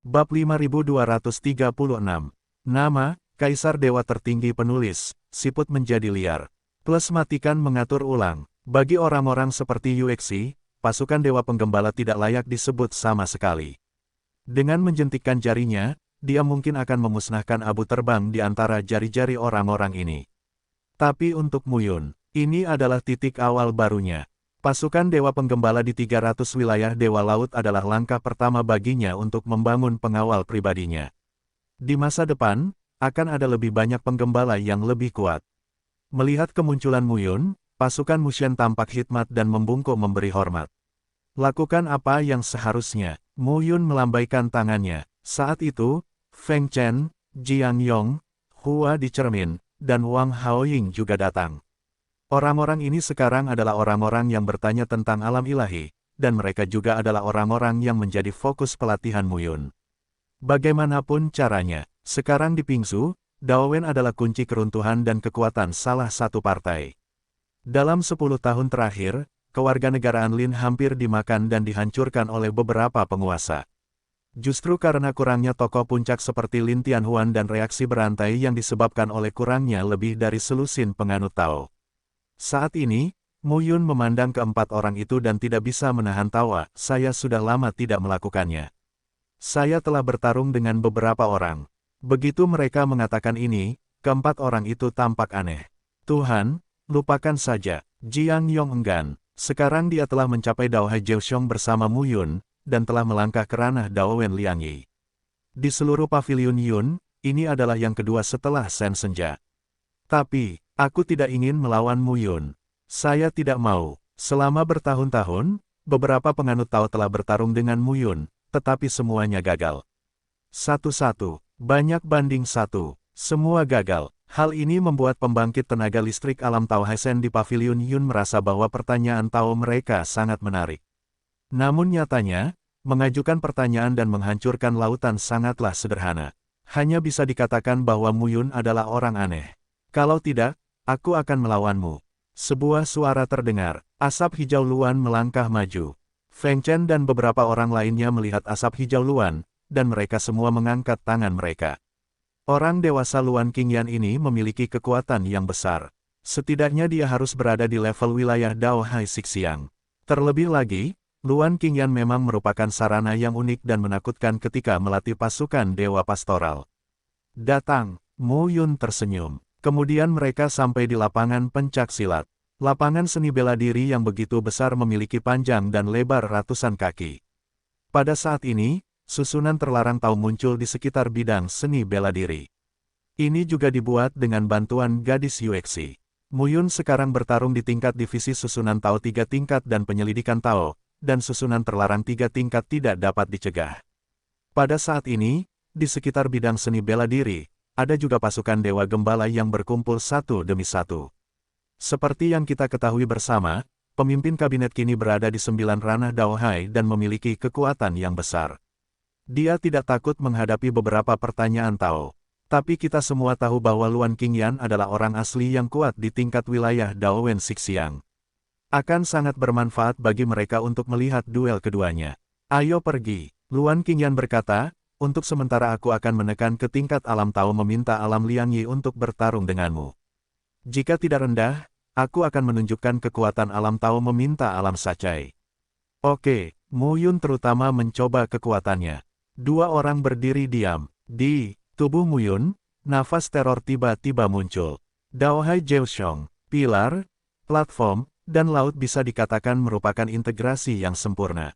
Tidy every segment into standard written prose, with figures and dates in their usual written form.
Bab 5236. Nama, Kaisar Dewa Tertinggi Penulis, siput menjadi liar. Plus matikan mengatur ulang. Bagi orang-orang seperti Yuexi, pasukan Dewa Penggembala tidak layak disebut sama sekali. Dengan menjentikkan jarinya, dia mungkin akan memusnahkan abu terbang di antara jari-jari orang-orang ini. Tapi untuk Muyun, ini adalah titik awal barunya. Pasukan Dewa Penggembala di 300 wilayah Dewa Laut adalah langkah pertama baginya untuk membangun pengawal pribadinya. Di masa depan, akan ada lebih banyak penggembala yang lebih kuat. Melihat kemunculan Muyun, pasukan Mushen tampak hikmat dan membungkuk memberi hormat. Lakukan apa yang seharusnya. Muyun melambaikan tangannya. Saat itu, Feng Chen, Jiang Yong, Hua Di Cermin, dan Wang Haoying juga datang. Orang-orang ini sekarang adalah orang-orang yang bertanya tentang alam ilahi, dan mereka juga adalah orang-orang yang menjadi fokus pelatihan Muyun. Bagaimanapun caranya, sekarang di Pingsu, Daowen adalah kunci keruntuhan dan kekuatan salah satu partai. Dalam 10 tahun terakhir, kewarganegaraan Lin hampir dimakan dan dihancurkan oleh beberapa penguasa. Justru karena kurangnya tokoh puncak seperti Lin Tianhuan dan reaksi berantai yang disebabkan oleh kurangnya lebih dari selusin penganut Tao. Saat ini, Muyun memandang keempat orang itu dan tidak bisa menahan tawa. Saya sudah lama tidak melakukannya. Saya telah bertarung dengan beberapa orang. Begitu mereka mengatakan ini, keempat orang itu tampak aneh. Tuhan, lupakan saja. Jiang Yong enggan. Sekarang dia telah mencapai Daohai Jiuxiong bersama Muyun, dan telah melangkah ke ranah Daowen Liangyi. Di seluruh pavilion Yun, ini adalah yang kedua setelah Sen Senja. Tapi, aku tidak ingin melawan Muyun. Saya tidak mau. Selama bertahun-tahun, beberapa penganut Tao telah bertarung dengan Muyun, tetapi semuanya gagal. Satu-satu, banyak banding satu, semua gagal. Hal ini membuat pembangkit tenaga listrik alam Tao Haisen di pavilion Yun merasa bahwa pertanyaan Tao mereka sangat menarik. Namun nyatanya, mengajukan pertanyaan dan menghancurkan lautan sangatlah sederhana. Hanya bisa dikatakan bahwa Muyun adalah orang aneh. Kalau tidak, aku akan melawanmu. Sebuah suara terdengar. Asap hijau Luan melangkah maju. Feng Chen dan beberapa orang lainnya melihat asap hijau Luan, dan mereka semua mengangkat tangan mereka. Orang dewasa Luan Qingyan ini memiliki kekuatan yang besar. Setidaknya dia harus berada di level wilayah Dao Hai Sixiang. Terlebih lagi, Luan Qingyan memang merupakan sarana yang unik dan menakutkan ketika melatih pasukan Dewa Pastoral. Datang, Muyun tersenyum. Kemudian mereka sampai di lapangan pencak silat. Lapangan seni bela diri yang begitu besar memiliki panjang dan lebar ratusan kaki. Pada saat ini, susunan terlarang Tao muncul di sekitar bidang seni bela diri. Ini juga dibuat dengan bantuan gadis Yuexi. Muyun sekarang bertarung di tingkat divisi susunan Tao 3 tingkat dan penyelidikan Tao, dan susunan terlarang 3 tingkat tidak dapat dicegah. Pada saat ini, di sekitar bidang seni bela diri, ada juga pasukan Dewa Gembala yang berkumpul satu demi satu. Seperti yang kita ketahui bersama, pemimpin kabinet kini berada di 9 ranah Daohai dan memiliki kekuatan yang besar. Dia tidak takut menghadapi beberapa pertanyaan Tao. Tapi kita semua tahu bahwa Luan Qingyan adalah orang asli yang kuat di tingkat wilayah Daowen Sixiang. Akan sangat bermanfaat bagi mereka untuk melihat duel keduanya. Ayo pergi, Luan Qingyan berkata. Untuk sementara aku akan menekan ke tingkat alam Tao meminta alam Liangyi untuk bertarung denganmu. Jika tidak rendah, aku akan menunjukkan kekuatan alam Tao meminta alam Sacai. Oke, Muyun terutama mencoba kekuatannya. Dua orang berdiri diam. Di tubuh Muyun, nafas teror tiba-tiba muncul. Daohai Jiuxiong, pilar, platform, dan laut bisa dikatakan merupakan integrasi yang sempurna.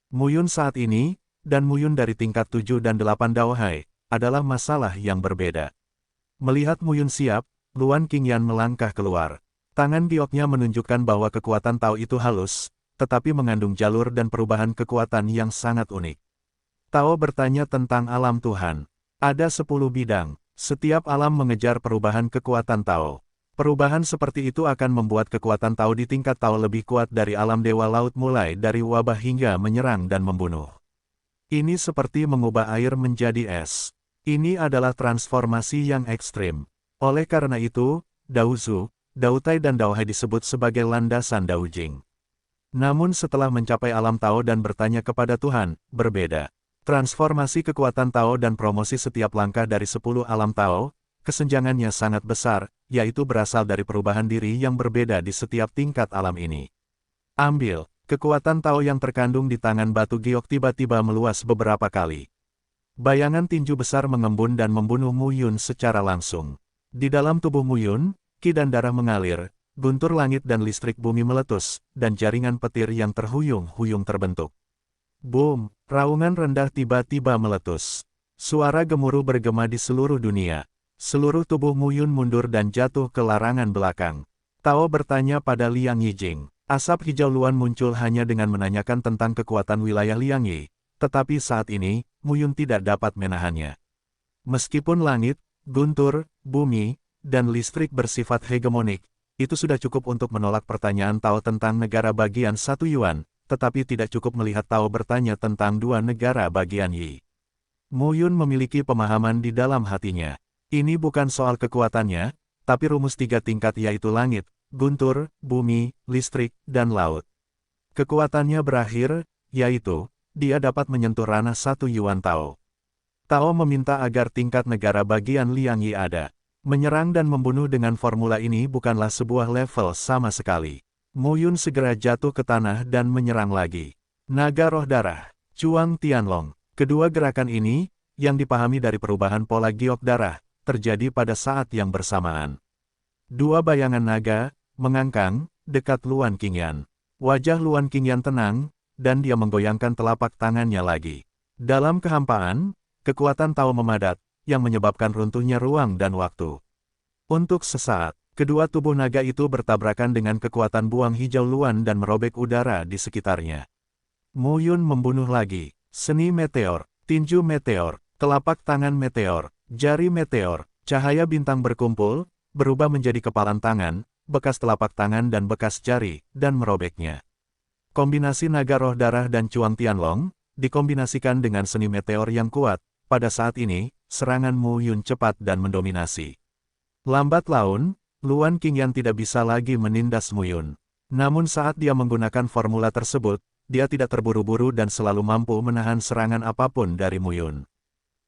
Muyun saat ini, dan Muyun dari tingkat 7 dan 8 Daohai, adalah masalah yang berbeda. Melihat Muyun siap, Luan Qingyan melangkah keluar. Tangan gioknya menunjukkan bahwa kekuatan Tao itu halus, tetapi mengandung jalur dan perubahan kekuatan yang sangat unik. Tao bertanya tentang alam Tuhan. Ada 10 bidang, setiap alam mengejar perubahan kekuatan Tao. Perubahan seperti itu akan membuat kekuatan Tao di tingkat Tao lebih kuat dari alam Dewa Laut mulai dari wabah hingga menyerang dan membunuh. Ini seperti mengubah air menjadi es. Ini adalah transformasi yang ekstrim. Oleh karena itu, Daozu, Daotai dan Daohai disebut sebagai landasan Daojing. Namun setelah mencapai alam Tao dan bertanya kepada Tuhan, berbeda. Transformasi kekuatan Tao dan promosi setiap langkah dari 10 alam Tao, kesenjangannya sangat besar, yaitu berasal dari perubahan diri yang berbeda di setiap tingkat alam ini. Ambil, kekuatan Tao yang terkandung di tangan batu giok tiba-tiba meluas beberapa kali. Bayangan tinju besar mengembun dan membunuh Mu Yun secara langsung. Di dalam tubuh Mu Yun, ki dan darah mengalir, guntur langit dan listrik bumi meletus, dan jaringan petir yang terhuyung-huyung terbentuk. Boom! Raungan rendah tiba-tiba meletus. Suara gemuruh bergema di seluruh dunia. Seluruh tubuh Mu Yun mundur dan jatuh ke larangan belakang. Tao bertanya pada Liang Yijing. Asap hijau luan muncul hanya dengan menanyakan tentang kekuatan wilayah Liang Yi. Tetapi saat ini, Mu Yun tidak dapat menahannya. Meskipun langit, guntur, bumi, dan listrik bersifat hegemonik, itu sudah cukup untuk menolak pertanyaan Tao tentang negara bagian 1 Yuan, tetapi tidak cukup melihat Tao bertanya tentang 2 negara bagian Yi. Mu Yun memiliki pemahaman di dalam hatinya. Ini bukan soal kekuatannya, tapi rumus 3 tingkat yaitu langit, guntur, bumi, listrik, dan laut. Kekuatannya berakhir, yaitu, dia dapat menyentuh ranah 1 Yuan Tao. Tao meminta agar tingkat negara bagian Liang Yi ada. Menyerang dan membunuh dengan formula ini bukanlah sebuah level sama sekali. Mu Yun segera jatuh ke tanah dan menyerang lagi. Naga roh darah, Chuang Tianlong. Kedua gerakan ini, yang dipahami dari perubahan pola giok darah, terjadi pada saat yang bersamaan. Dua bayangan naga, mengangkang, dekat Luan Qingyan. Wajah Luan Qingyan tenang, dan dia menggoyangkan telapak tangannya lagi. Dalam kehampaan, kekuatan Tao memadat, yang menyebabkan runtuhnya ruang dan waktu. Untuk sesaat, kedua tubuh naga itu bertabrakan dengan kekuatan buang hijau Luan dan merobek udara di sekitarnya. Mu Yun membunuh lagi. Seni meteor, tinju meteor, telapak tangan meteor, jari meteor, cahaya bintang berkumpul, berubah menjadi kepalan tangan, bekas telapak tangan dan bekas jari, dan merobeknya. Kombinasi naga roh darah dan Chuang Tianlong, dikombinasikan dengan seni meteor yang kuat. Pada saat ini, serangan Mu Yun cepat dan mendominasi. Lambat laun, Luan Qingyan tidak bisa lagi menindas Mu Yun. Namun saat dia menggunakan formula tersebut, dia tidak terburu-buru dan selalu mampu menahan serangan apapun dari Mu Yun.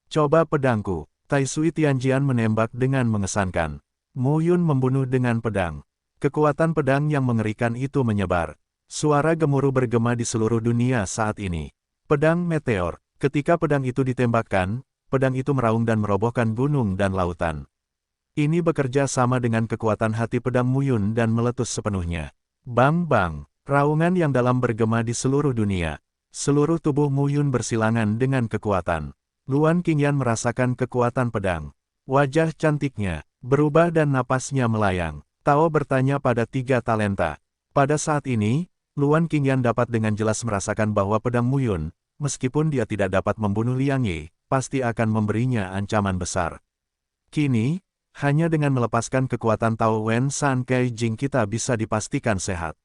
Coba pedangku, Tai Sui Tianjian menembak dengan mengesankan. Mu Yun membunuh dengan pedang. Kekuatan pedang yang mengerikan itu menyebar. Suara gemuruh bergema di seluruh dunia saat ini. Pedang meteor, ketika pedang itu ditembakkan, pedang itu meraung dan merobohkan gunung dan lautan. Ini bekerja sama dengan kekuatan hati pedang Mu Yun dan meletus sepenuhnya. Bang-bang, raungan yang dalam bergema di seluruh dunia. Seluruh tubuh Mu Yun bersilangan dengan kekuatan. Luan Qingyan merasakan kekuatan pedang. Wajah cantiknya berubah dan napasnya melayang. Tao bertanya pada 3 talenta. Pada saat ini, Luan Qingyan dapat dengan jelas merasakan bahwa pedang Mu Yun, meskipun dia tidak dapat membunuh Liang Yi, pasti akan memberinya ancaman besar. Kini, hanya dengan melepaskan kekuatan Tao Wen San Kai Jing kita bisa dipastikan sehat.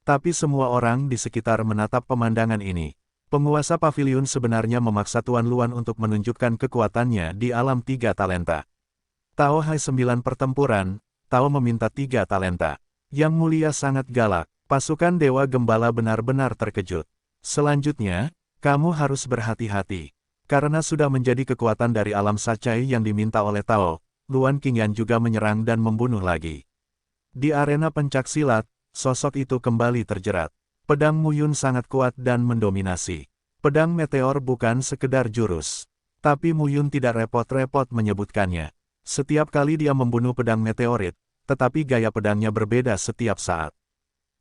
Tapi semua orang di sekitar menatap pemandangan ini. Penguasa pavilion sebenarnya memaksa Tuan Luan untuk menunjukkan kekuatannya di alam 3 talenta. Tao Hai 9 pertempuran, Tao meminta 3 talenta. Yang mulia sangat galak, pasukan Dewa Gembala benar-benar terkejut. Selanjutnya, kamu harus berhati-hati. Karena sudah menjadi kekuatan dari alam Sacai yang diminta oleh Tao, Luan Qingyan juga menyerang dan membunuh lagi. Di arena pencaksilat, sosok itu kembali terjerat. Pedang Mu Yun sangat kuat dan mendominasi. Pedang meteor bukan sekedar jurus. Tapi Mu Yun tidak repot-repot menyebutkannya. Setiap kali dia membunuh pedang meteorit, tetapi gaya pedangnya berbeda setiap saat.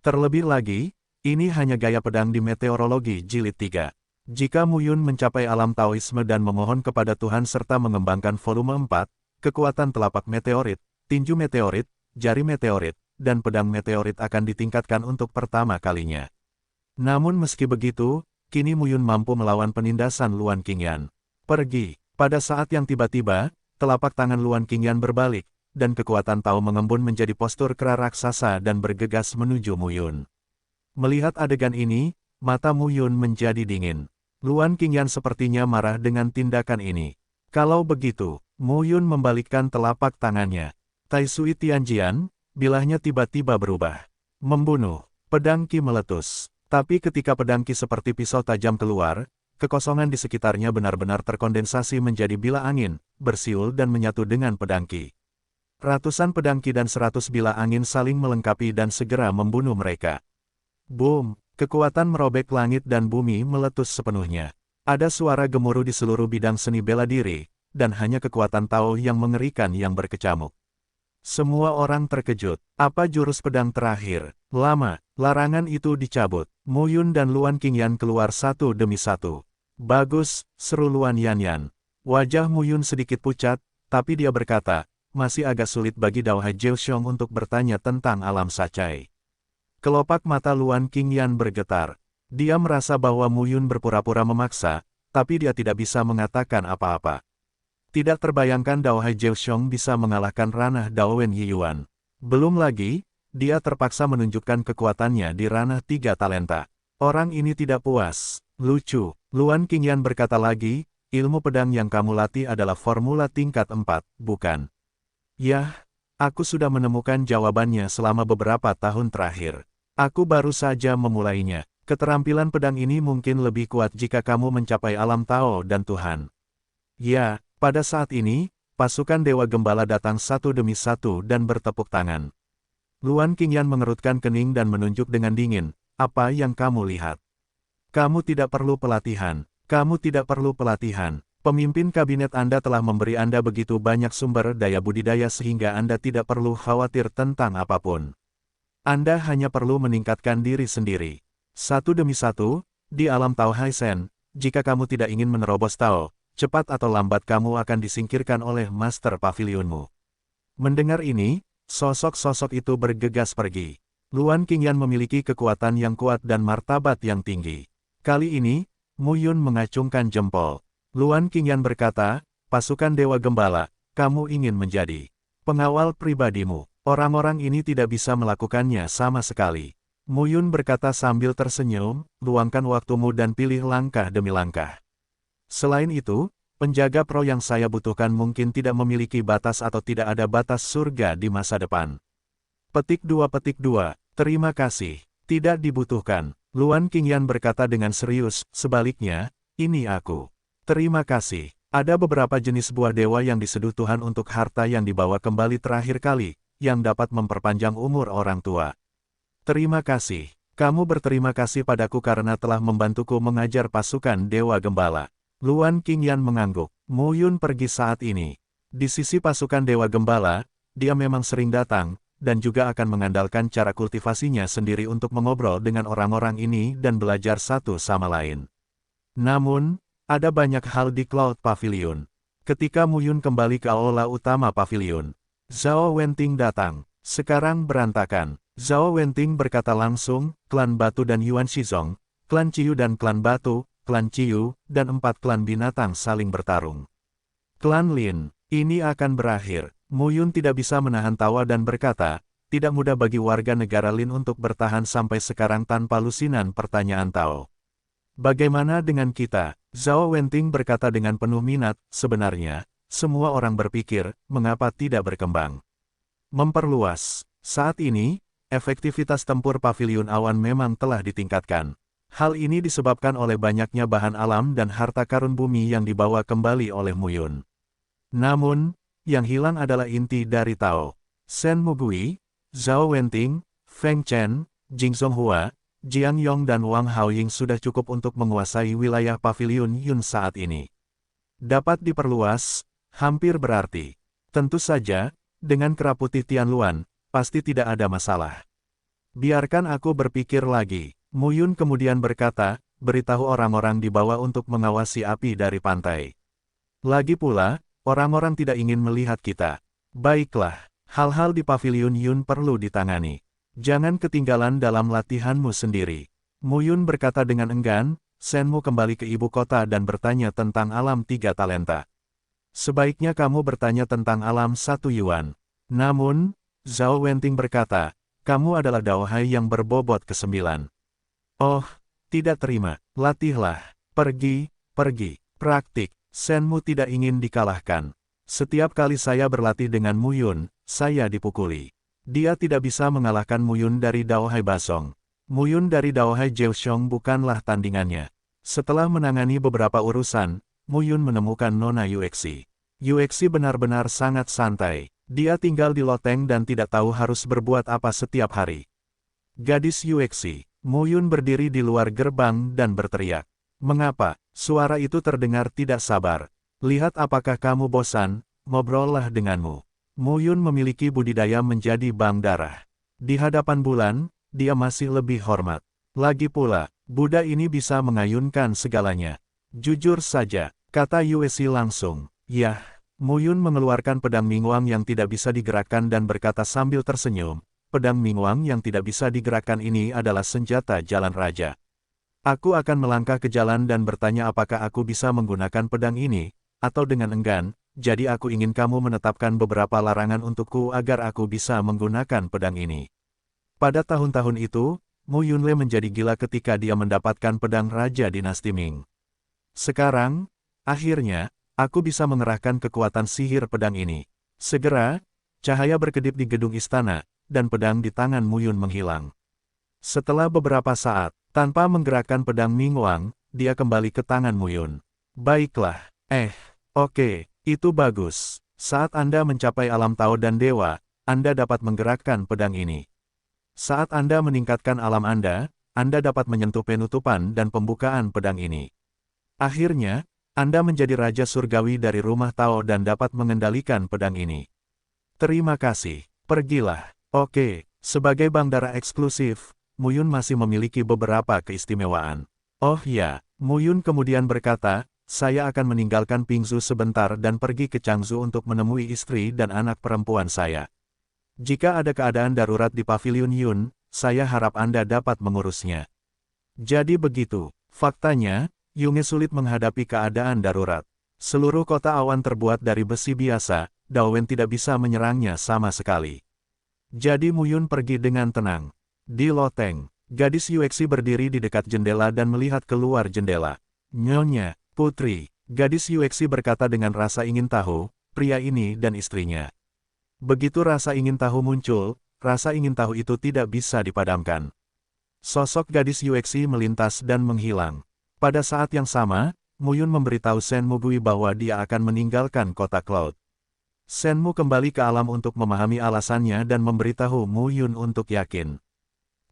Terlebih lagi, ini hanya gaya pedang di meteorologi jilid 3. Jika Mu Yun mencapai alam Taoisme dan memohon kepada Tuhan serta mengembangkan volume 4, kekuatan telapak meteorit, tinju meteorit, jari meteorit, dan pedang meteorit akan ditingkatkan untuk pertama kalinya. Namun meski begitu, kini Mu Yun mampu melawan penindasan Luan Qingyan. Pergi. Pada saat yang tiba-tiba, telapak tangan Luan Qingyan berbalik, dan kekuatan Tao mengembun menjadi postur kera raksasa dan bergegas menuju Mu Yun. Melihat adegan ini, mata Mu Yun menjadi dingin. Luan Qingyan sepertinya marah dengan tindakan ini. Kalau begitu, Mu Yun membalikkan telapak tangannya. Tai Sui Tianjian, bilahnya tiba-tiba berubah. Membunuh. Pedang Qi meletus. Tapi ketika pedang Qi seperti pisau tajam keluar, kekosongan di sekitarnya benar-benar terkondensasi menjadi bila angin, bersiul dan menyatu dengan pedang Qi. Ratusan pedang Qi dan 100 bila angin saling melengkapi dan segera membunuh mereka. Boom! Kekuatan merobek langit dan bumi meletus sepenuhnya. Ada suara gemuruh di seluruh bidang seni bela diri, dan hanya kekuatan Tao yang mengerikan yang berkecamuk. Semua orang terkejut. Apa jurus pedang terakhir? Lama, larangan itu dicabut. Mu Yun dan Luan Qingyan keluar satu demi satu. Bagus, seru Luan Yanyan. Wajah Mu Yun sedikit pucat, tapi dia berkata, masih agak sulit bagi Dao Hai Jiuxiong untuk bertanya tentang alam sacai. Kelopak mata Luan Qingyan bergetar. Dia merasa bahwa Mu Yun berpura-pura memaksa, tapi dia tidak bisa mengatakan apa-apa. Tidak terbayangkan Dao Hai Jiuxiong bisa mengalahkan ranah Dao Wen Yiyuan. Belum lagi, dia terpaksa menunjukkan kekuatannya di ranah 3 talenta. Orang ini tidak puas. Lucu. Luan Qingyan berkata lagi, ilmu pedang yang kamu latih adalah formula tingkat 4, bukan? Yah, aku sudah menemukan jawabannya selama beberapa tahun terakhir. Aku baru saja memulainya. Keterampilan pedang ini mungkin lebih kuat jika kamu mencapai alam Tao dan Tuhan. Ya. Pada saat ini, pasukan Dewa Gembala datang satu demi satu dan bertepuk tangan. Luan Qingyan mengerutkan kening dan menunjuk dengan dingin, apa yang kamu lihat? Kamu tidak perlu pelatihan. Kamu tidak perlu pelatihan. Pemimpin kabinet Anda telah memberi Anda begitu banyak sumber daya budidaya sehingga Anda tidak perlu khawatir tentang apapun. Anda hanya perlu meningkatkan diri sendiri. Satu demi satu, di alam Tao Hai Sen, jika kamu tidak ingin menerobos Tao, cepat atau lambat kamu akan disingkirkan oleh Master Pavilionmu. Mendengar ini, sosok-sosok itu bergegas pergi. Luan Qingyan memiliki kekuatan yang kuat dan martabat yang tinggi. Kali ini, Mu Yun mengacungkan jempol. Luan Qingyan berkata, pasukan Dewa Gembala, kamu ingin menjadi pengawal pribadimu. Orang-orang ini tidak bisa melakukannya sama sekali. Mu Yun berkata sambil tersenyum, luangkan waktumu dan pilih langkah demi langkah. Selain itu, penjaga pro yang saya butuhkan mungkin tidak memiliki batas atau tidak ada batas surga di masa depan. Petik 2. Terima kasih. Tidak dibutuhkan. Luan Qingyan berkata dengan serius, sebaliknya, ini aku. Terima kasih. Ada beberapa jenis buah dewa yang diseduh Tuhan untuk harta yang dibawa kembali terakhir kali, yang dapat memperpanjang umur orang tua. Terima kasih. Kamu berterima kasih padaku karena telah membantuku mengajar pasukan Dewa Gembala. Luan Qingyan mengangguk. Mu Yun pergi saat ini. Di sisi pasukan Dewa Gembala, dia memang sering datang, dan juga akan mengandalkan cara kultivasinya sendiri untuk mengobrol dengan orang-orang ini dan belajar satu sama lain. Namun, ada banyak hal di Cloud Pavilion. Ketika Mu Yun kembali ke aula utama Pavilion, Zhao Wenting datang. Sekarang berantakan. Zhao Wenting berkata langsung, klan Batu dan Yuan Shizong, klan Ciyu dan klan Batu, klan Ciyu, dan 4 klan binatang saling bertarung. Klan Lin, ini akan berakhir. Mu Yun tidak bisa menahan tawa dan berkata, tidak mudah bagi warga negara Lin untuk bertahan sampai sekarang tanpa lusinan pertanyaan Tao. Bagaimana dengan kita? Zhao Wenting berkata dengan penuh minat, sebenarnya, semua orang berpikir, mengapa tidak berkembang? Memperluas. Saat ini, efektivitas tempur Pavilion Awan memang telah ditingkatkan. Hal ini disebabkan oleh banyaknya bahan alam dan harta karun bumi yang dibawa kembali oleh Mu Yun. Namun, yang hilang adalah inti dari Tao. Shen Mugui, Zhao Wenting, Feng Chen, Jing Zonghua, Jiang Yong dan Wang Haoying sudah cukup untuk menguasai wilayah Pavilion Yun saat ini. Dapat diperluas, hampir berarti. Tentu saja, dengan kera putih Tianluan, pasti tidak ada masalah. Biarkan aku berpikir lagi. Mu Yun kemudian berkata, beritahu orang-orang di bawah untuk mengawasi api dari pantai. Lagi pula, orang-orang tidak ingin melihat kita. Baiklah, hal-hal di Pavilion Yun perlu ditangani. Jangan ketinggalan dalam latihanmu sendiri. Mu Yun berkata dengan enggan, Shenmu kembali ke ibu kota dan bertanya tentang alam 3 talenta. Sebaiknya kamu bertanya tentang alam 1 Yuan. Namun, Zhao Wenting berkata, kamu adalah Dao Hai yang berbobot ke-9. Oh, tidak terima. Latihlah. Pergi, praktik. Shenmu tidak ingin dikalahkan. Setiap kali saya berlatih dengan Mu Yun, saya dipukuli. Dia tidak bisa mengalahkan Mu Yun dari Dao Hai Basong. Mu Yun dari Dao Hai Jiuxiong bukanlah tandingannya. Setelah menangani beberapa urusan, Muyun menemukan Nona Yuexi. Yuexi benar-benar sangat santai. Dia tinggal di loteng dan tidak tahu harus berbuat apa setiap hari. Gadis Yuexi. Muyun berdiri di luar gerbang dan berteriak. Mengapa? Suara itu terdengar tidak sabar. Lihat apakah kamu bosan, ngobrollah denganmu. Muyun memiliki budidaya menjadi bank darah. Di hadapan bulan, dia masih lebih hormat. Lagi pula, Buddha ini bisa mengayunkan segalanya. Jujur saja, kata Yuexi langsung. Yah, Muyun mengeluarkan pedang Mingwang yang tidak bisa digerakkan dan berkata sambil tersenyum. Pedang Mingwang yang tidak bisa digerakkan ini adalah senjata jalan raja. Aku akan melangkah ke jalan dan bertanya apakah aku bisa menggunakan pedang ini, atau dengan enggan, jadi aku ingin kamu menetapkan beberapa larangan untukku agar aku bisa menggunakan pedang ini. Pada tahun-tahun itu, Mu Yunle menjadi gila ketika dia mendapatkan pedang Raja Dinasti Ming. Sekarang, akhirnya, aku bisa mengerahkan kekuatan sihir pedang ini. Segera, cahaya berkedip di gedung istana, dan pedang di tangan Mu Yun menghilang. Setelah beberapa saat, tanpa menggerakkan pedang Mingwang, dia kembali ke tangan Mu Yun. Baiklah, oke, itu bagus. Saat Anda mencapai alam Tao dan Dewa, Anda dapat menggerakkan pedang ini. Saat Anda meningkatkan alam Anda dapat menyentuh penutupan dan pembukaan pedang ini. Akhirnya, Anda menjadi Raja Surgawi dari rumah Tao dan dapat mengendalikan pedang ini. Terima kasih, pergilah. Oke, sebagai bank darah eksklusif, Mu Yun masih memiliki beberapa keistimewaan. Oh ya, Mu Yun kemudian berkata, saya akan meninggalkan Pingzu sebentar dan pergi ke Changzhou untuk menemui istri dan anak perempuan saya. Jika ada keadaan darurat di Pavilion Yun, saya harap Anda dapat mengurusnya. Jadi begitu, faktanya, Yunge sulit menghadapi keadaan darurat. Seluruh kota awan terbuat dari besi biasa, Daowen tidak bisa menyerangnya sama sekali. Jadi Mu Yun pergi dengan tenang. Di loteng, gadis Yuexi berdiri di dekat jendela dan melihat keluar jendela. Nyonya, putri, gadis Yuexi berkata dengan rasa ingin tahu, pria ini dan istrinya. Begitu rasa ingin tahu muncul, rasa ingin tahu itu tidak bisa dipadamkan. Sosok gadis Yuexi melintas dan menghilang. Pada saat yang sama, Mu Yun memberitahu Shen Mugui bahwa dia akan meninggalkan kota Cloud. Shen Mu kembali ke alam untuk memahami alasannya dan memberitahu Mu Yun untuk yakin.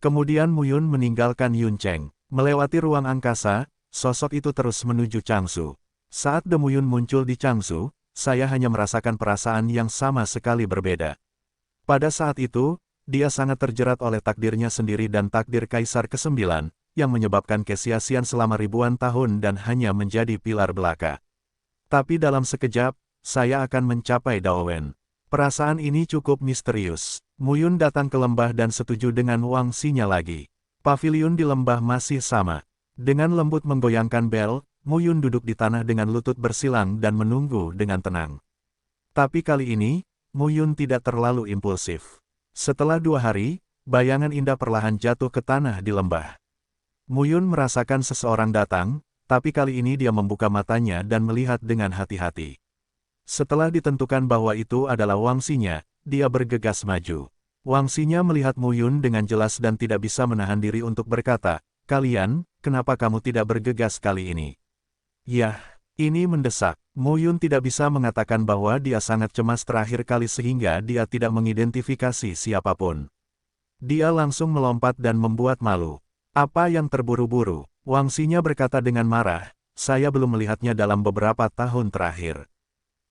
Kemudian Mu Yun meninggalkan Yun Cheng. Melewati ruang angkasa, sosok itu terus menuju Changzhou. Saat Mu Yun muncul di Changzhou, saya hanya merasakan perasaan yang sama sekali berbeda. Pada saat itu, dia sangat terjerat oleh takdirnya sendiri dan takdir Kaisar ke-9, yang menyebabkan kesia-siaan selama ribuan tahun dan hanya menjadi pilar belaka. Tapi dalam sekejap, saya akan mencapai Daowen. Perasaan ini cukup misterius. Mu Yun datang ke lembah dan setuju dengan Wang Xinya lagi. Pavilion di lembah masih sama. Dengan lembut menggoyangkan bel, Mu Yun duduk di tanah dengan lutut bersilang dan menunggu dengan tenang. Tapi kali ini, Mu Yun tidak terlalu impulsif. Setelah 2 hari, bayangan indah perlahan jatuh ke tanah di lembah. Mu Yun merasakan seseorang datang, tapi kali ini dia membuka matanya dan melihat dengan hati-hati. Setelah ditentukan bahwa itu adalah Wang Xinya, dia bergegas maju. Wang Xinya melihat Mu Yun dengan jelas dan tidak bisa menahan diri untuk berkata, "Kalian, kenapa kamu tidak bergegas kali ini?" Yah, ini mendesak. Mu Yun tidak bisa mengatakan bahwa dia sangat cemas terakhir kali sehingga dia tidak mengidentifikasi siapapun. Dia langsung melompat dan membuat malu. Apa yang terburu-buru? Wang Xinya berkata dengan marah, saya belum melihatnya dalam beberapa tahun terakhir.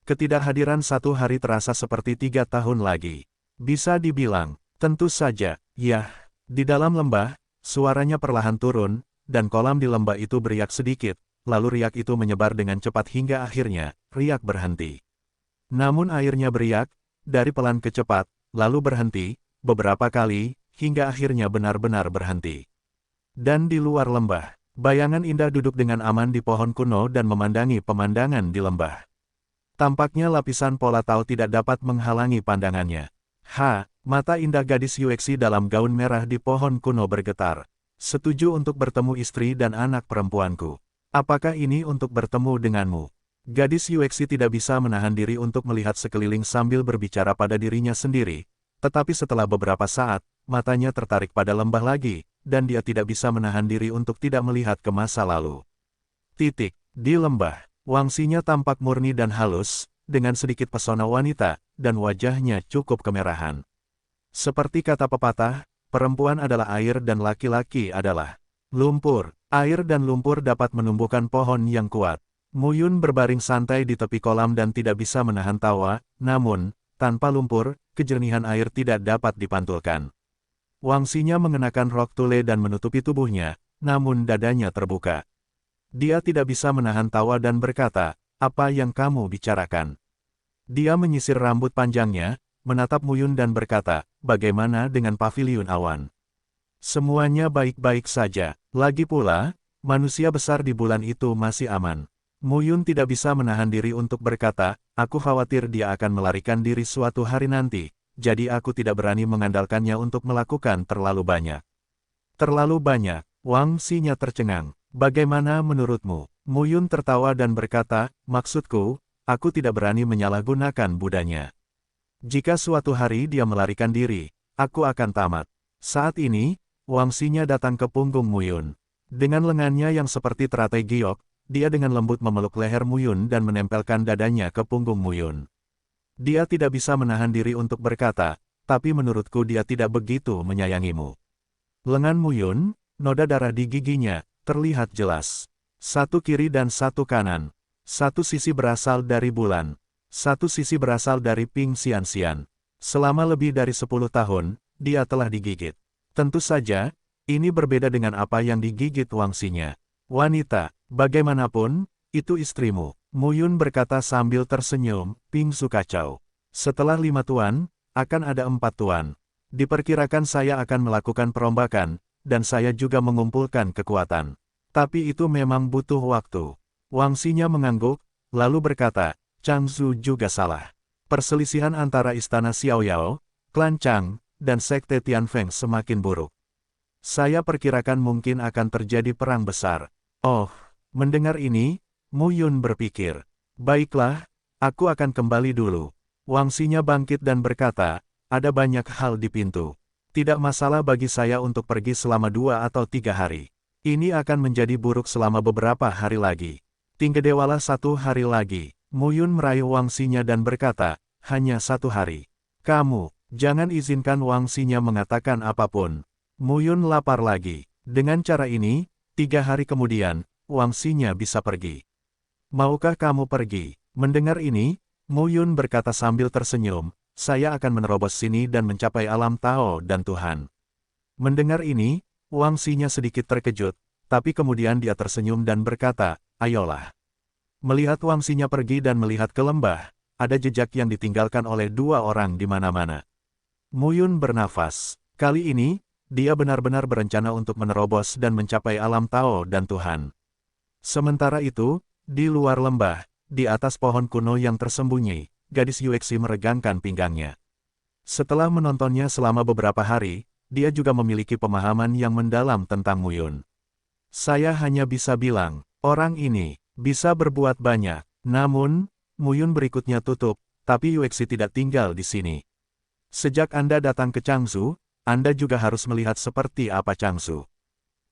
Ketidakhadiran 1 hari terasa seperti 3 tahun lagi. Bisa dibilang, tentu saja, yah. Di dalam lembah, suaranya perlahan turun, dan kolam di lembah itu beriak sedikit. Lalu riak itu menyebar dengan cepat hingga akhirnya, riak berhenti. Namun airnya beriak, dari pelan ke cepat, lalu berhenti, beberapa kali, hingga akhirnya benar-benar berhenti. Dan di luar lembah, bayangan indah duduk dengan aman di pohon kuno dan memandangi pemandangan di lembah. Tampaknya lapisan pola Tao tidak dapat menghalangi pandangannya. Mata indah gadis Yuexi dalam gaun merah di pohon kuno bergetar. Setuju untuk bertemu istri dan anak perempuanku. Apakah ini untuk bertemu denganmu? Gadis Yuexi tidak bisa menahan diri untuk melihat sekeliling sambil berbicara pada dirinya sendiri. Tetapi setelah beberapa saat, matanya tertarik pada lembah lagi, dan dia tidak bisa menahan diri untuk tidak melihat ke masa lalu. Di lembah, Wangxinya tampak murni dan halus, dengan sedikit pesona wanita, dan wajahnya cukup kemerahan. Seperti kata pepatah, perempuan adalah air dan laki-laki adalah lumpur. Air dan lumpur dapat menumbuhkan pohon yang kuat. Muyun berbaring santai di tepi kolam dan tidak bisa menahan tawa, namun, tanpa lumpur, kejernihan air tidak dapat dipantulkan. Wangxinya mengenakan rok tule dan menutupi tubuhnya, namun dadanya terbuka. Dia tidak bisa menahan tawa dan berkata, "Apa yang kamu bicarakan?" Dia menyisir rambut panjangnya, menatap Muyun dan berkata, "Bagaimana dengan paviliun awan?" "Semuanya baik-baik saja. Lagi pula, manusia besar di bulan itu masih aman." Muyun tidak bisa menahan diri untuk berkata, "Aku khawatir dia akan melarikan diri suatu hari nanti, jadi aku tidak berani mengandalkannya untuk melakukan terlalu banyak." "Terlalu banyak?" Wangxinya tercengang. "Bagaimana menurutmu?" Muyun tertawa dan berkata, "Maksudku, aku tidak berani menyalahgunakan budanya. Jika suatu hari dia melarikan diri, aku akan tamat." Saat ini, Wangxinya datang ke punggung Muyun. Dengan lengannya yang seperti teratai giok, dia dengan lembut memeluk leher Muyun dan menempelkan dadanya ke punggung Muyun. Dia tidak bisa menahan diri untuk berkata, "Tapi menurutku dia tidak begitu menyayangimu." Lengan Muyun, noda darah di giginya, terlihat jelas. Satu kiri dan satu kanan. Satu sisi berasal dari bulan. Satu sisi berasal dari Ping Xianxian. Selama lebih dari 10 tahun, dia telah digigit. Tentu saja, ini berbeda dengan apa yang digigit Wangxinya. "Wanita, bagaimanapun, itu istrimu," Muyun berkata sambil tersenyum. "Ping Su kacau. Setelah 5 tuan, akan ada 4 tuan. Diperkirakan saya akan melakukan perombakan, dan saya juga mengumpulkan kekuatan. Tapi itu memang butuh waktu." Wangxinya mengangguk, lalu berkata, "Chang Zu juga salah. Perselisihan antara istana Xiaoyao, klan Chang, dan sekte Tianfeng semakin buruk. Saya perkirakan mungkin akan terjadi perang besar." "Oh," mendengar ini, Muyun berpikir, "Baiklah, aku akan kembali dulu." Wangxinya bangkit dan berkata, "Ada banyak hal di pintu. Tidak masalah bagi saya untuk pergi selama 2 atau 3 hari. Ini akan menjadi buruk selama beberapa hari lagi. Tinggedewalah 1 hari lagi." Muyun meraih Wangxinya dan berkata, "Hanya 1 hari. Kamu, jangan izinkan Wangxinya mengatakan apapun." Muyun lapar lagi. Dengan cara ini, 3 hari kemudian, Wangxinya bisa pergi. "Maukah kamu pergi?" Mendengar ini, Muyun berkata sambil tersenyum, "Saya akan menerobos sini dan mencapai alam Tao dan Tuhan." Mendengar ini, Wangxinya sedikit terkejut, tapi kemudian dia tersenyum dan berkata, "Ayolah." Melihat Wangxinya pergi dan melihat ke lembah, ada jejak yang ditinggalkan oleh 2 orang di mana-mana. Muyun bernafas. Kali ini, dia benar-benar berencana untuk menerobos dan mencapai alam Tao dan Tuhan. Sementara itu, di luar lembah, di atas pohon kuno yang tersembunyi, gadis Yuexi meregangkan pinggangnya. Setelah menontonnya selama beberapa hari, dia juga memiliki pemahaman yang mendalam tentang Muyun. "Saya hanya bisa bilang, orang ini bisa berbuat banyak." Namun, Muyun berikutnya tutup, "Tapi Yuexi tidak tinggal di sini. Sejak Anda datang ke Changzhou, Anda juga harus melihat seperti apa Changzhou.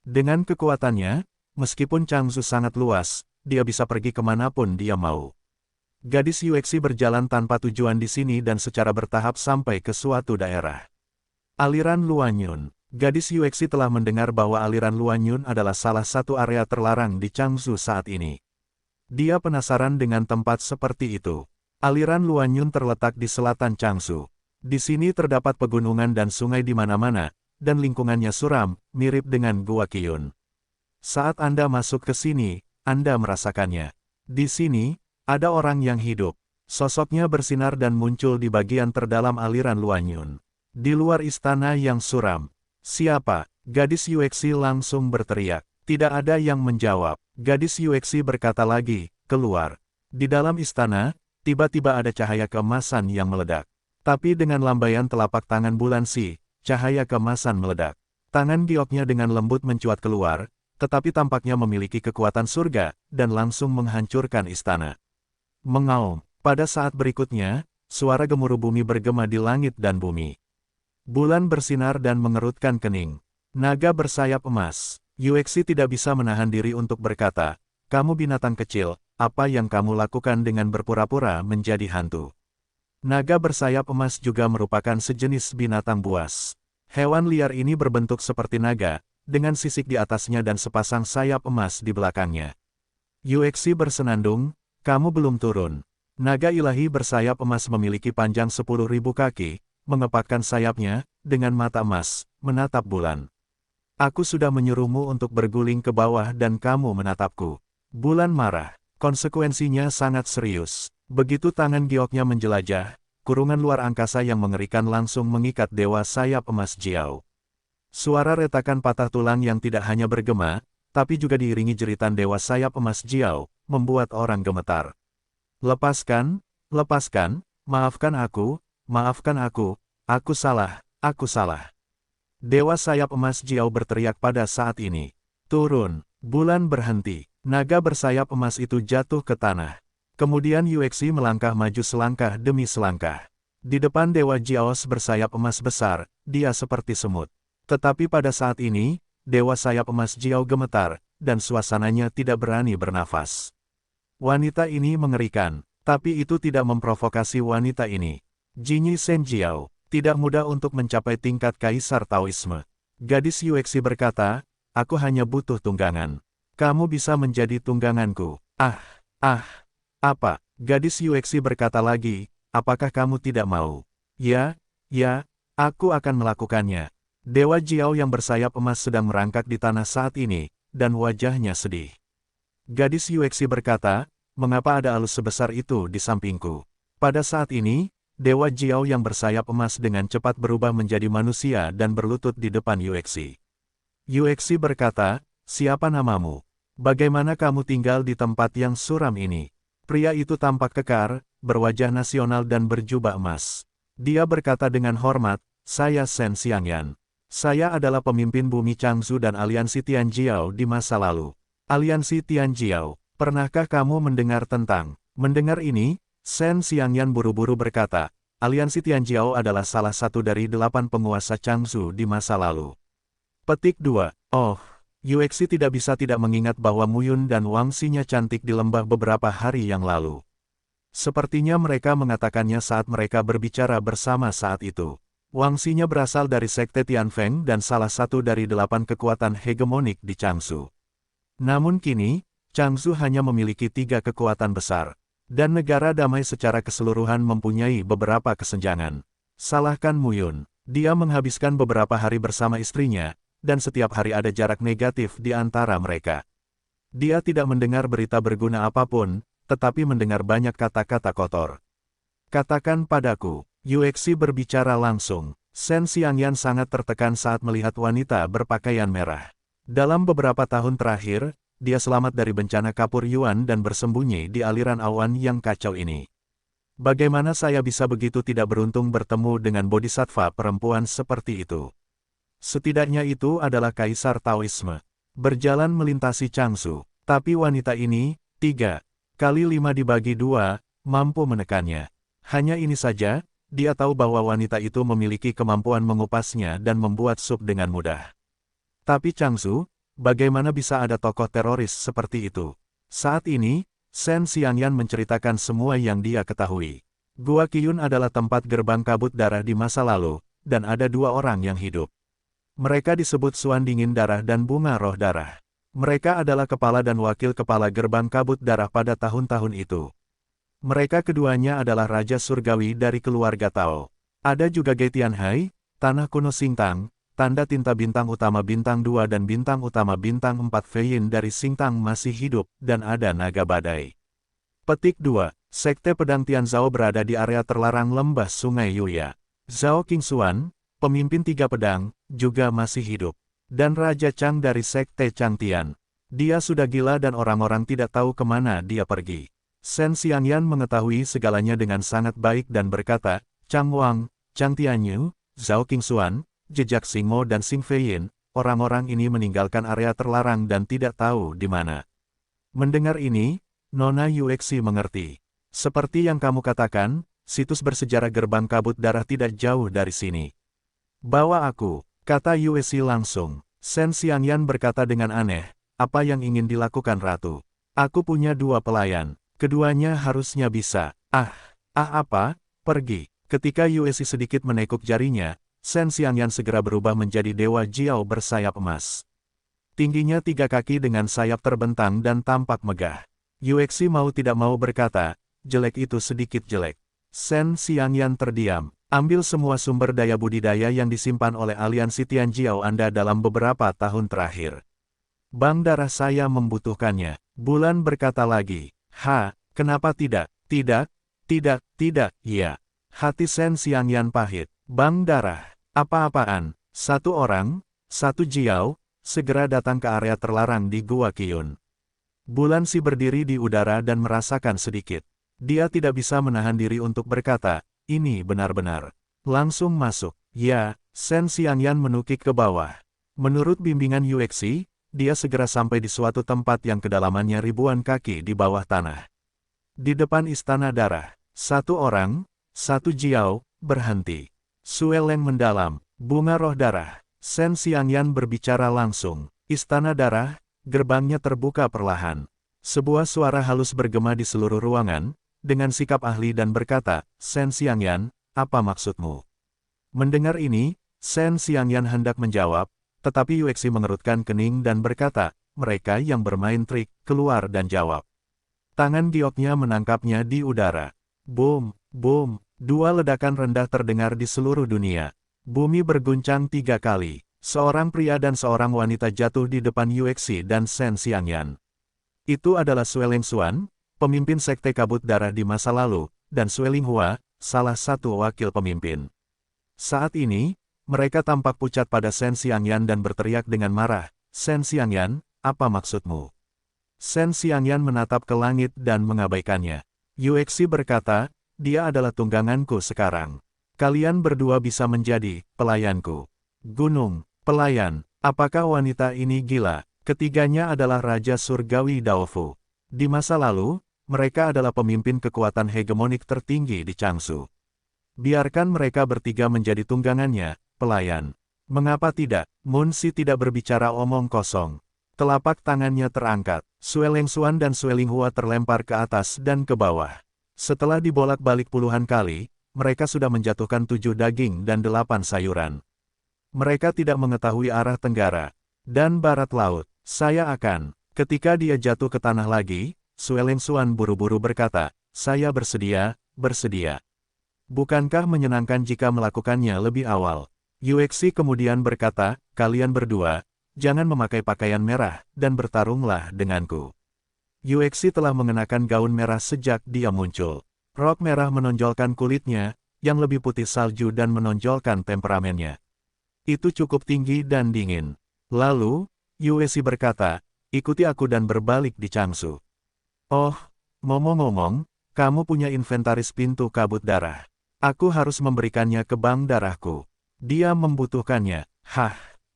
Dengan kekuatannya, meskipun Changzhou sangat luas, dia bisa pergi kemanapun dia mau." Gadis Yuexi berjalan tanpa tujuan di sini dan secara bertahap sampai ke suatu daerah. Aliran Luanyun. Gadis Yuexi telah mendengar bahwa aliran Luanyun adalah salah satu area terlarang di Changzhou saat ini. Dia penasaran dengan tempat seperti itu. Aliran Luanyun terletak di selatan Changzhou. Di sini terdapat pegunungan dan sungai di mana-mana, dan lingkungannya suram, mirip dengan Gua Qiyun. Saat Anda masuk ke sini, Anda merasakannya. Di sini, ada orang yang hidup. Sosoknya bersinar dan muncul di bagian terdalam aliran Luanyun. Di luar istana yang suram. "Siapa?" Gadis Yuexi langsung berteriak. Tidak ada yang menjawab. Gadis Yuexi berkata lagi, "Keluar." Di dalam istana, tiba-tiba ada cahaya keemasan yang meledak. Tapi dengan lambaian telapak tangan Bulan Si, cahaya keemasan meledak. Tangan gioknya dengan lembut mencuat keluar, tetapi tampaknya memiliki kekuatan surga, dan langsung menghancurkan istana. Mengaum. Pada saat berikutnya, suara gemuruh bumi bergema di langit dan bumi. Bulan bersinar dan mengerutkan kening. Naga bersayap emas. Yuexi tidak bisa menahan diri untuk berkata, kamu binatang kecil, apa yang kamu lakukan dengan berpura-pura menjadi hantu? Naga bersayap emas juga merupakan sejenis binatang buas. Hewan liar ini berbentuk seperti naga, dengan sisik di atasnya dan sepasang sayap emas di belakangnya. Yuexi bersenandung, kamu belum turun. Naga ilahi bersayap emas memiliki panjang 10.000 kaki, mengepakkan sayapnya, dengan mata emas, menatap bulan. Aku sudah menyuruhmu untuk berguling ke bawah dan kamu menatapku. Bulan marah. Konsekuensinya sangat serius. Begitu tangan gioknya menjelajah, kurungan luar angkasa yang mengerikan langsung mengikat dewa sayap emas Jiao. Suara retakan patah tulang yang tidak hanya bergema, tapi juga diiringi jeritan dewa sayap emas Jiao, membuat orang gemetar. Lepaskan, lepaskan, maafkan aku, aku salah, aku salah. Dewa sayap emas Jiao berteriak pada saat ini. Turun, bulan berhenti, naga bersayap emas itu jatuh ke tanah. Kemudian Yuexi melangkah maju selangkah demi selangkah. Di depan dewa Jiaos bersayap emas besar, dia seperti semut. Tetapi pada saat ini, dewa sayap emas Jiao gemetar, dan suasananya tidak berani bernafas. Wanita ini mengerikan, tapi itu tidak memprovokasi wanita ini. Jinyi Shen Jiao, tidak mudah untuk mencapai tingkat kaisar Taoisme. Gadis Yuexi berkata, aku hanya butuh tunggangan. Kamu bisa menjadi tungganganku. Apa? Gadis Yuexi berkata lagi, apakah kamu tidak mau? Ya, aku akan melakukannya. Dewa Jiao yang bersayap emas sedang merangkak di tanah saat ini, dan wajahnya sedih. Gadis Yuexi berkata, mengapa ada alus sebesar itu di sampingku? Pada saat ini, Dewa Jiao yang bersayap emas dengan cepat berubah menjadi manusia dan berlutut di depan Yuexi. Yuexi berkata, siapa namamu? Bagaimana kamu tinggal di tempat yang suram ini? Pria itu tampak kekar, berwajah nasional dan berjubah emas. Dia berkata dengan hormat, saya Shen Xiangyan. Saya adalah pemimpin bumi Changzhou dan aliansi Tianjiao di masa lalu. Aliansi Tianjiao, pernahkah kamu mendengar tentang? Mendengar ini, Shen Xiangyan buru-buru berkata, aliansi Tianjiao adalah salah satu dari 8 penguasa Changzhou di masa lalu. Petik 2. Oh, Yuexi tidak bisa tidak mengingat bahwa Muyun dan Wang Xinya cantik di lembah beberapa hari yang lalu. Sepertinya mereka mengatakannya saat mereka berbicara bersama saat itu. Wang Xinya berasal dari sekte Tianfeng dan salah satu dari 8 kekuatan hegemonik di Changzhou. Namun kini, Changzhou hanya memiliki 3 kekuatan besar, dan negara damai secara keseluruhan mempunyai beberapa kesenjangan. Salahkan Muyun, dia menghabiskan beberapa hari bersama istrinya, dan setiap hari ada jarak negatif di antara mereka. Dia tidak mendengar berita berguna apapun, tetapi mendengar banyak kata-kata kotor. Katakan padaku, Yuexi berbicara langsung. Shen Xiangyan sangat tertekan saat melihat wanita berpakaian merah. Dalam beberapa tahun terakhir, dia selamat dari bencana kapur Yuan dan bersembunyi di aliran awan yang kacau ini. Bagaimana saya bisa begitu tidak beruntung bertemu dengan bodhisattva perempuan seperti itu? Setidaknya itu adalah kaisar Taoisme. Berjalan melintasi Changzhou, tapi wanita ini, 3 kali 5 dibagi 2, mampu menekannya. Hanya ini saja, dia tahu bahwa wanita itu memiliki kemampuan mengupasnya dan membuat sup dengan mudah. Tapi Changzhou, bagaimana bisa ada tokoh teroris seperti itu? Saat ini, Shen Xiangyan menceritakan semua yang dia ketahui. Gua Qiyun adalah tempat gerbang kabut darah di masa lalu, dan ada 2 orang yang hidup. Mereka disebut Suan Dingin Darah dan Bunga Roh Darah. Mereka adalah kepala dan wakil kepala gerbang kabut darah pada tahun-tahun itu. Mereka keduanya adalah Raja Surgawi dari keluarga Tao. Ada juga Ge Tianhai, Tanah Kuno Xingtang, tanda tinta bintang utama bintang 2 dan bintang utama bintang 4 Feiyin dari Xingtang masih hidup, dan ada Naga Badai. Petik 2. Sekte Pedang Tianzhao berada di area terlarang lembah Sungai Yuya. Zhao Qingxuan, pemimpin 3 pedang, juga masih hidup. Dan Raja Chang dari Sekte Changtian. Dia sudah gila dan orang-orang tidak tahu kemana dia pergi. Shen Xiangyan mengetahui segalanya dengan sangat baik dan berkata, Chang Wang, Chang Tianyu, Zhao Qingxuan, jejak Xing Mo dan Xing Feiyin, orang-orang ini meninggalkan area terlarang dan tidak tahu di mana. Mendengar ini, Nona Yuexi mengerti. Seperti yang kamu katakan, situs bersejarah gerbang kabut darah tidak jauh dari sini. Bawa aku, kata Yuexi langsung. Shen Xiangyan berkata dengan aneh, apa yang ingin dilakukan Ratu? Aku punya 2 pelayan. Keduanya harusnya bisa. Apa? Pergi. Ketika Yuesi sedikit menekuk jarinya, Shen Xiangyan segera berubah menjadi Dewa Jiao bersayap emas. Tingginya 3 kaki dengan sayap terbentang dan tampak megah. Yuexi mau tidak mau berkata, jelek itu sedikit jelek. Shen Xiangyan terdiam. Ambil semua sumber daya budidaya yang disimpan oleh aliansi Tianjiao Anda dalam beberapa tahun terakhir. Bank darah saya membutuhkannya. Bulan berkata lagi, kenapa tidak? Tidak, ya. Hati Shen Xiangyan pahit. Bank darah. Apa-apaan? 1 orang, 1 Jiao, segera datang ke area terlarang di Gua Qiyun. Bulan Si berdiri di udara dan merasakan sedikit. Dia tidak bisa menahan diri untuk berkata, ini benar-benar. Langsung masuk. Ya, Shen Xiangyan menukik ke bawah. Menurut bimbingan Yuexi, dia segera sampai di suatu tempat yang kedalamannya ribuan kaki di bawah tanah. Di depan istana darah, 1 orang, 1 Jiao, berhenti. Sueleng mendalam, bunga roh darah. Shen Xiangyan berbicara langsung. Istana darah, gerbangnya terbuka perlahan. Sebuah suara halus bergema di seluruh ruangan, dengan sikap ahli dan berkata, Shen Xiangyan, apa maksudmu? Mendengar ini, Shen Xiangyan hendak menjawab, tetapi Yuexi mengerutkan kening dan berkata, mereka yang bermain trik, keluar dan jawab. Tangan gioknya menangkapnya di udara. Boom, boom, 2 ledakan rendah terdengar di seluruh dunia. Bumi berguncang 3 kali. Seorang pria dan seorang wanita jatuh di depan Yuexi dan Shen Xiangyan. Itu adalah Sueleng Xuan, pemimpin sekte kabut darah di masa lalu, dan Sueling Hua, salah satu wakil pemimpin. Saat ini, mereka tampak pucat pada Shen Xiangyan dan berteriak dengan marah, Shen Xiangyan, apa maksudmu? Shen Xiangyan menatap ke langit dan mengabaikannya. Yuexi berkata, dia adalah tungganganku sekarang. Kalian berdua bisa menjadi pelayanku. Gunung, pelayan, apakah wanita ini gila? Ketiganya adalah Raja Surgawi Daofu. Di masa lalu, mereka adalah pemimpin kekuatan hegemonik tertinggi di Changsu. Biarkan mereka bertiga menjadi tunggangannya, pelayan. Mengapa tidak? Munsi tidak berbicara omong kosong. Telapak tangannya terangkat. Sueleng Xuan dan Sueling Hua terlempar ke atas dan ke bawah. Setelah dibolak-balik puluhan kali, mereka sudah menjatuhkan 7 daging dan 8 sayuran. Mereka tidak mengetahui arah tenggara dan barat laut. Saya akan. Ketika dia jatuh ke tanah lagi, Sueleng Xuan buru-buru berkata, saya bersedia. Bukankah menyenangkan jika melakukannya lebih awal? Yuexi kemudian berkata, kalian berdua, jangan memakai pakaian merah, dan bertarunglah denganku. Yuexi telah mengenakan gaun merah sejak dia muncul. Rok merah menonjolkan kulitnya, yang lebih putih salju dan menonjolkan temperamennya. Itu cukup tinggi dan dingin. Lalu, Yuexi berkata, ikuti aku dan berbalik di Changsu. Oh, ngomong-ngomong, kamu punya inventaris pintu kabut darah. Aku harus memberikannya ke bank darahku. Dia membutuhkannya.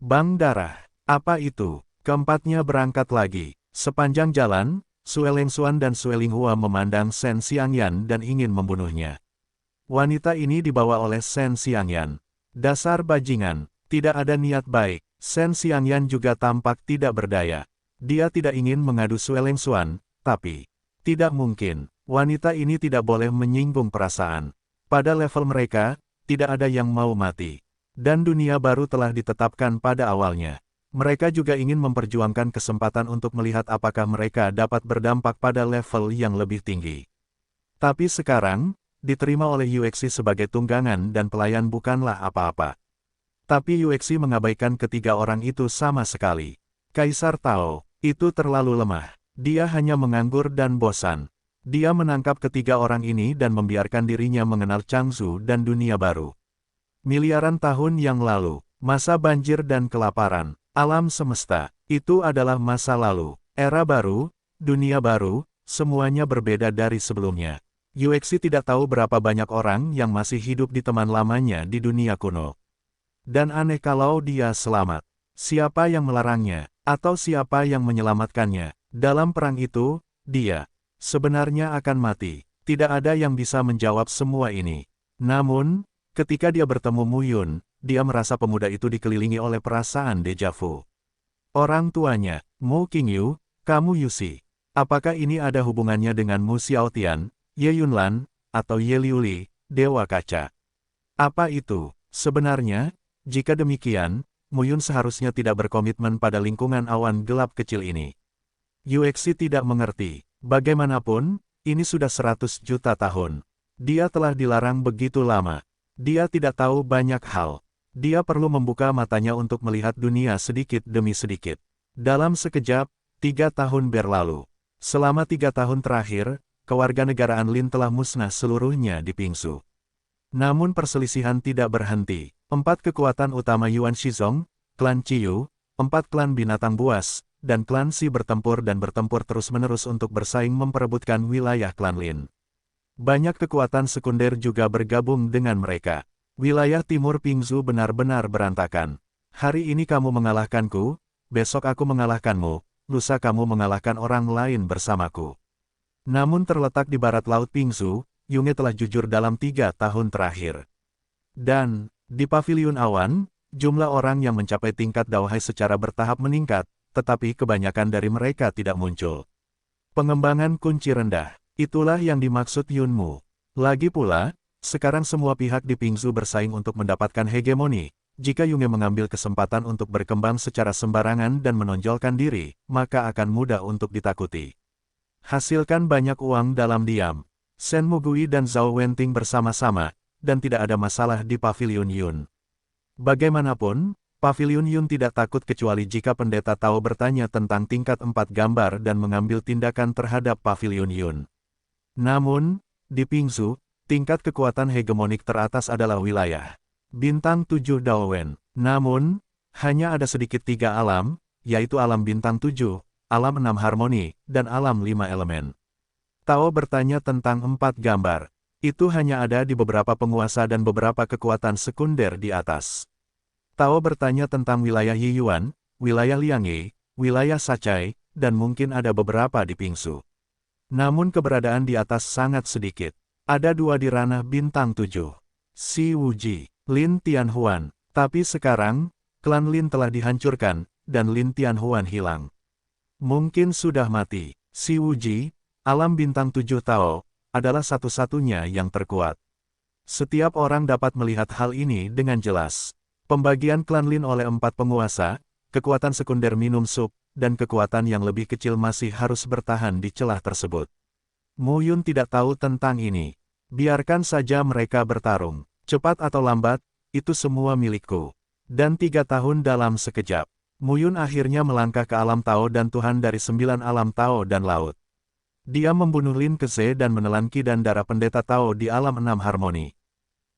Bank darah. Apa itu? Keempatnya berangkat lagi. Sepanjang jalan, Sueleng Xuan dan Sueling Hua memandang Shen Xiangyan dan ingin membunuhnya. Wanita ini dibawa oleh Shen Xiangyan. Dasar bajingan, tidak ada niat baik. Shen Xiangyan juga tampak tidak berdaya. Dia tidak ingin mengadu Sueleng Xuan, tapi tidak mungkin. Wanita ini tidak boleh menyinggung perasaan. Pada level mereka, tidak ada yang mau mati. Dan dunia baru telah ditetapkan pada awalnya. Mereka juga ingin memperjuangkan kesempatan untuk melihat apakah mereka dapat berdampak pada level yang lebih tinggi. Tapi sekarang, diterima oleh Yuexi sebagai tunggangan dan pelayan bukanlah apa-apa. Tapi Yuexi mengabaikan ketiga orang itu sama sekali. Kaisar Tao, itu terlalu lemah. Dia hanya menganggur dan bosan. Dia menangkap ketiga orang ini dan membiarkan dirinya mengenal Changsu dan dunia baru. Miliaran tahun yang lalu, masa banjir dan kelaparan, alam semesta, itu adalah masa lalu. Era baru, dunia baru, semuanya berbeda dari sebelumnya. Yuexi tidak tahu berapa banyak orang yang masih hidup di teman lamanya di dunia kuno. Dan aneh kalau dia selamat. Siapa yang melarangnya, atau siapa yang menyelamatkannya? Dalam perang itu, dia sebenarnya akan mati. Tidak ada yang bisa menjawab semua ini. Namun, ketika dia bertemu Mu Yun, dia merasa pemuda itu dikelilingi oleh perasaan deja vu. Orang tuanya, Mu Qingyu, kamu Yusi. Apakah ini ada hubungannya dengan Mu Xiaotian, Ye Yunlan, atau Ye Liuli, Dewa Kaca? Apa itu? Sebenarnya, jika demikian, Mu Yun seharusnya tidak berkomitmen pada lingkungan awan gelap kecil ini. Yuexi tidak mengerti. Bagaimanapun, ini sudah 100 juta tahun. Dia telah dilarang begitu lama. Dia tidak tahu banyak hal. Dia perlu membuka matanya untuk melihat dunia sedikit demi sedikit. Dalam sekejap, 3 tahun berlalu. Selama 3 tahun terakhir, kewarganegaraan Lin telah musnah seluruhnya di Pingsu. Namun perselisihan tidak berhenti. 4 kekuatan utama Yuan Shizong, klan Ciyu, 4 klan binatang buas, dan klan Si bertempur terus-menerus untuk bersaing memperebutkan wilayah klan Lin. Banyak kekuatan sekunder juga bergabung dengan mereka. Wilayah timur Pingzu benar-benar berantakan. Hari ini kamu mengalahkanku, besok aku mengalahkanmu, lusa kamu mengalahkan orang lain bersamaku. Namun terletak di barat laut Pingzu, Yunge telah jujur dalam 3 tahun terakhir. Dan, di Paviliun Awan, jumlah orang yang mencapai tingkat Daohai secara bertahap meningkat, tetapi kebanyakan dari mereka tidak muncul. Pengembangan kunci rendah, itulah yang dimaksud Yunmu. Lagi pula, sekarang semua pihak di Pingzu bersaing untuk mendapatkan hegemoni. Jika Yunge mengambil kesempatan untuk berkembang secara sembarangan dan menonjolkan diri, maka akan mudah untuk ditakuti. Hasilkan banyak uang dalam diam. Shen Mugui dan Zhao Wenting bersama-sama, dan tidak ada masalah di Paviliun Yun. Bagaimanapun, Paviliun Yun tidak takut kecuali jika pendeta Tao bertanya tentang tingkat 4 gambar dan mengambil tindakan terhadap Paviliun Yun. Namun, di Pingzu, tingkat kekuatan hegemonik teratas adalah wilayah Bintang 7 Daowen. Namun, hanya ada sedikit 3 alam, yaitu alam Bintang 7, alam 6 harmoni, dan alam 5 elemen. Tao bertanya tentang 4 gambar. Itu hanya ada di beberapa penguasa dan beberapa kekuatan sekunder di atas. Tao bertanya tentang wilayah Yiyuan, wilayah Liangye, wilayah Sacai, dan mungkin ada beberapa di Pingsu. Namun keberadaan di atas sangat sedikit. Ada 2 di ranah Bintang 7. Si Wuji, Lin Tianhuan. Tapi sekarang, klan Lin telah dihancurkan, dan Lin Tianhuan hilang. Mungkin sudah mati. Si Wuji, alam Bintang 7 Tao, adalah satu-satunya yang terkuat. Setiap orang dapat melihat hal ini dengan jelas. Pembagian klan Lin oleh 4 penguasa, kekuatan sekunder minum sup, dan kekuatan yang lebih kecil masih harus bertahan di celah tersebut. Mu Yun tidak tahu tentang ini. Biarkan saja mereka bertarung. Cepat atau lambat, itu semua milikku. Dan 3 tahun dalam sekejap. Mu Yun akhirnya melangkah ke alam Tao dan Tuhan dari 9 alam Tao dan laut. Dia membunuh Lin Keze dan menelan Qi dan darah pendeta Tao di alam 6 harmoni.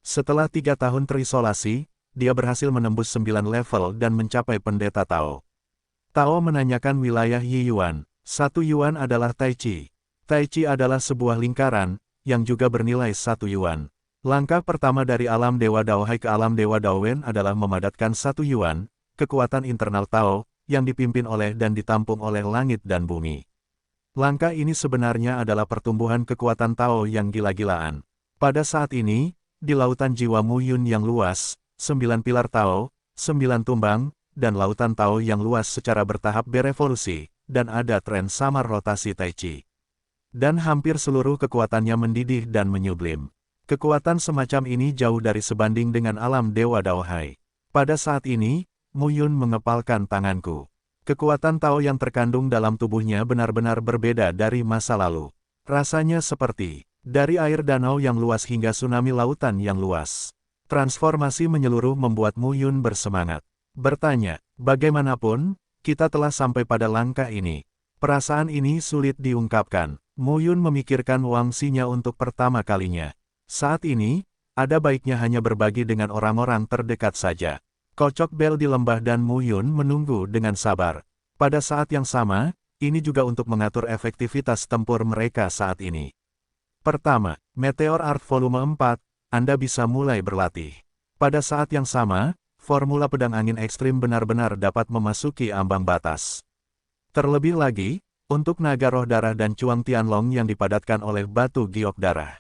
Setelah 3 tahun terisolasi, dia berhasil menembus 9 level dan mencapai pendeta Tao. Tao menanyakan wilayah Yiyuan. 1 Yuan adalah Tai Chi. Tai Chi adalah sebuah lingkaran, yang juga bernilai 1 Yuan. Langkah pertama dari alam Dewa Daohai ke alam Dewa Daowen adalah memadatkan 1 Yuan, kekuatan internal Tao, yang dipimpin oleh dan ditampung oleh langit dan bumi. Langkah ini sebenarnya adalah pertumbuhan kekuatan Tao yang gila-gilaan. Pada saat ini, di lautan jiwa Mu Yun yang luas, 9 pilar Tao, 9 tumbang, dan lautan Tao yang luas secara bertahap berevolusi, dan ada tren samar rotasi Tai Chi. Dan hampir seluruh kekuatannya mendidih dan menyublim. Kekuatan semacam ini jauh dari sebanding dengan alam Dewa Daohai. Pada saat ini, Mu Yun mengepalkan tanganku. Kekuatan Tao yang terkandung dalam tubuhnya benar-benar berbeda dari masa lalu. Rasanya seperti dari air danau yang luas hingga tsunami lautan yang luas. Transformasi menyeluruh membuat Mu Yun bersemangat. Bertanya, bagaimanapun, kita telah sampai pada langkah ini. Perasaan ini sulit diungkapkan. Mu Yun memikirkan Wang Xinya untuk pertama kalinya. Saat ini, ada baiknya hanya berbagi dengan orang-orang terdekat saja. Kocok bel di lembah dan Mu Yun menunggu dengan sabar. Pada saat yang sama, ini juga untuk mengatur efektivitas tempur mereka saat ini. Pertama, Meteor Art Volume 4, Anda bisa mulai berlatih. Pada saat yang sama, formula pedang angin ekstrim benar-benar dapat memasuki ambang batas. Terlebih lagi, untuk naga roh darah dan cuang Tianlong yang dipadatkan oleh batu giok darah.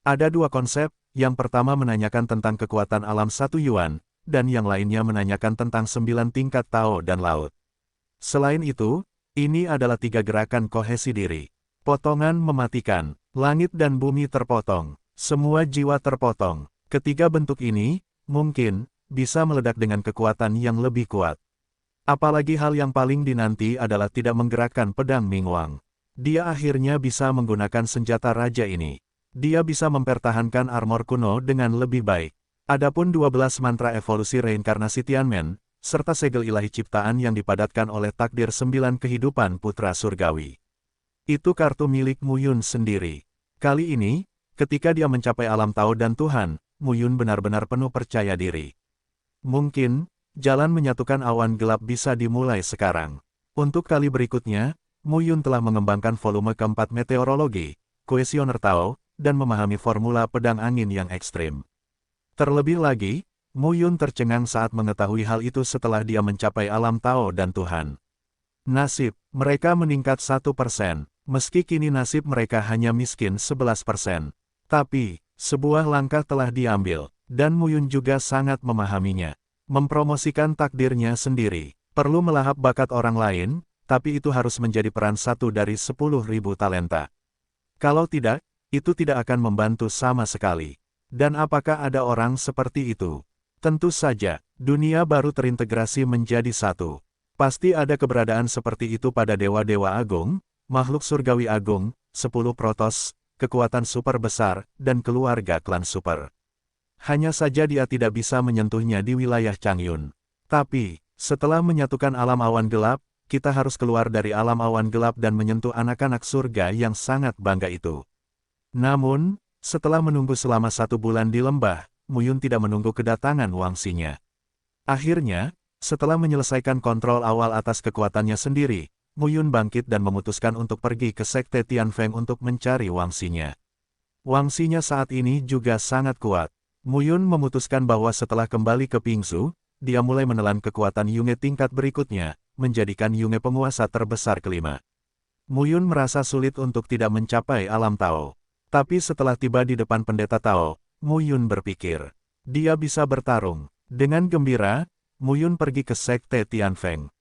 Ada 2 konsep, yang pertama menanyakan tentang kekuatan alam 1 Yuan, dan yang lainnya menanyakan tentang 9 tingkat Tao dan laut. Selain itu, Ini adalah 3 gerakan kohesi diri. Potongan mematikan, langit dan bumi terpotong, semua jiwa terpotong. Ketiga bentuk ini, mungkin, bisa meledak dengan kekuatan yang lebih kuat. Apalagi hal yang paling dinanti adalah tidak menggerakkan pedang Mingwang. Dia akhirnya bisa menggunakan senjata raja ini. Dia bisa mempertahankan armor kuno dengan lebih baik. Adapun 12 mantra evolusi reinkarnasi Tianmen, serta segel ilahi ciptaan yang dipadatkan oleh takdir 9 kehidupan putra surgawi. Itu kartu milik Mu Yun sendiri. Kali ini, ketika dia mencapai alam Tao dan Tuhan, Mu Yun benar-benar penuh percaya diri. Mungkin, jalan menyatukan awan gelap bisa dimulai sekarang. Untuk kali berikutnya, Mu Yun telah mengembangkan volume keempat meteorologi, kuesioner Tao, dan memahami formula pedang angin yang ekstrim. Terlebih lagi, Mu Yun tercengang saat mengetahui hal itu setelah dia mencapai alam Tao dan Tuhan. Nasib mereka meningkat 1%, meski kini nasib mereka hanya miskin 11%. Tapi, sebuah langkah telah diambil, dan Mu Yun juga sangat memahaminya. Mempromosikan takdirnya sendiri, perlu melahap bakat orang lain, tapi itu harus menjadi peran 1 dari 10.000 talenta. Kalau tidak, itu tidak akan membantu sama sekali. Dan apakah ada orang seperti itu? Tentu saja, dunia baru terintegrasi menjadi satu. Pasti ada keberadaan seperti itu pada dewa-dewa agung, makhluk surgawi agung, 10 protos, kekuatan super besar, dan keluarga klan super. Hanya saja dia tidak bisa menyentuhnya di wilayah Changyun. Tapi, setelah menyatukan alam awan gelap, kita harus keluar dari alam awan gelap dan menyentuh anak-anak surga yang sangat bangga itu. Namun, setelah menunggu selama 1 bulan di lembah, Mu Yun tidak menunggu kedatangan wangsinya. Akhirnya, setelah menyelesaikan kontrol awal atas kekuatannya sendiri, Mu Yun bangkit dan memutuskan untuk pergi ke Sekte Tianfeng untuk mencari wangsinya. Wangsinya saat ini juga sangat kuat. Mu Yun memutuskan bahwa setelah kembali ke Pingzu, dia mulai menelan kekuatan Yunge tingkat berikutnya, menjadikan Yunge penguasa terbesar kelima. Mu Yun merasa sulit untuk tidak mencapai alam Tao. Tapi setelah tiba di depan pendeta Tao, Mu Yun berpikir, dia bisa bertarung. Dengan gembira, Mu Yun pergi ke Sekte Tianfeng.